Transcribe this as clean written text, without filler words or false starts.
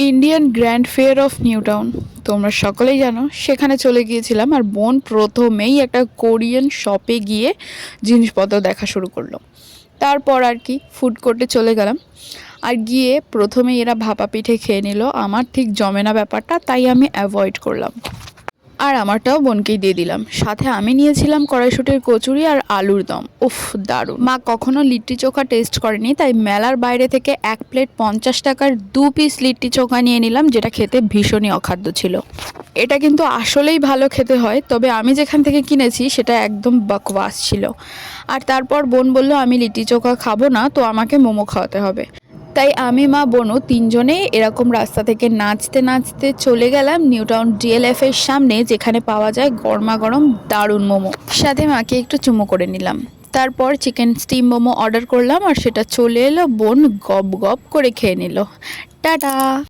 Indian grand fair of new town তোমরা সকলেই জানো, সেখানে চলে গিয়েছিলাম। আর বোন প্রথমেই একটা কোরিয়ান শপে গিয়ে জিনিসপত্র দেখা শুরু করলো। তারপর আর কি ফুড কোর্টে চলে গেলাম। আর গিয়ে প্রথমে এরা ভাপা পিঠে খেয়ে নিল। আমার ঠিক জমে না ব্যাপারটা, তাই আমি অ্যাভয়েড করলাম। আর আমারটাও বোনকেই দিয়ে দিলাম। সাথে আমি নিয়েছিলাম কড়াইশুঁটির কচুরি আর আলুর দম। উফ, দারুণ। মা কখনো লিট্টি চোখা টেস্ট করেনি, তাই মেলার বাইরে থেকে 1 প্লেট 50 টাকার 2 পিস লিট্টি চোখা নিয়ে নিলাম, যেটা খেতে ভীষণই অখাদ্য ছিল। এটা কিন্তু আসলেই ভালো খেতে হয়, তবে আমি যেখান থেকে কিনেছি সেটা একদম বকওয়াস ছিল। আর তারপর বোন বলল আমি লিট্টি চোখা খাবো না, তো আমাকে মোমো খাওয়াতে হবে। তাই আমি, মা, বোনও তিনজনেই এরকম রাস্তা থেকে নাচতে নাচতে চলে গেলাম নিউ টাউন ডিএলএফ এর সামনে, যেখানে পাওয়া যায় গরমা গরম দারুণ মোমো। সাথে মাকে একটু চুমো করে নিলাম। তারপর চিকেন স্টিম মোমো অর্ডার করলাম, আর সেটা চলে এলো। বোন গপ গপ করে খেয়ে নিল। টাটা।